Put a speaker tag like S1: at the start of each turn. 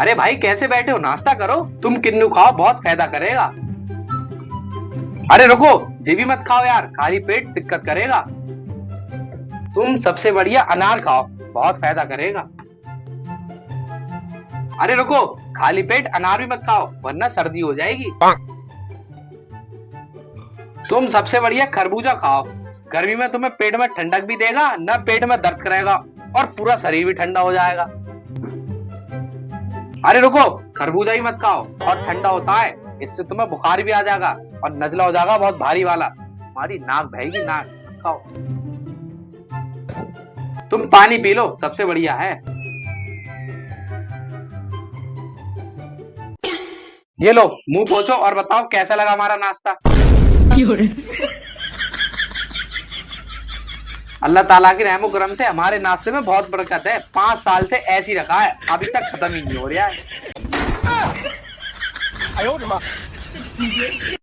S1: अरे भाई कैसे बैठे हो, नाश्ता करो। तुम किन्नू खाओ, बहुत फायदा करेगा। अरे रुको, ये भी मत खाओ यार, खाली पेट दिक्कत करेगा। तुम सबसे बढ़िया अनार खाओ, बहुत फायदा करेगा। अरे रुको, खाली पेट अनार भी मत खाओ वरना सर्दी हो जाएगी। तुम सबसे बढ़िया खरबूजा खाओ, गर्मी में तुम्हें पेट में ठंडक भी देगा, न पेट में दर्द करेगा और पूरा शरीर भी ठंडा हो जाएगा। अरे रुको, खरबूजा ही मत खाओ, और ठंडा होता है, इससे तुम्हें बुखार भी आ जाएगा और नजला हो जाएगा बहुत भारी वाला, तुम्हारी नाक बहेगी, नाक मत खाओ। तुम पानी पी लो, सबसे बढ़िया है। ये लो, मुंह पोछो और बताओ कैसा लगा हमारा नाश्ता। अल्लाह ताला की रहमो करम से हमारे नाश्ते में बहुत बरकत है, 5 साल से ऐसे ही रखा है, अभी तक खत्म ही नहीं हो रहा है।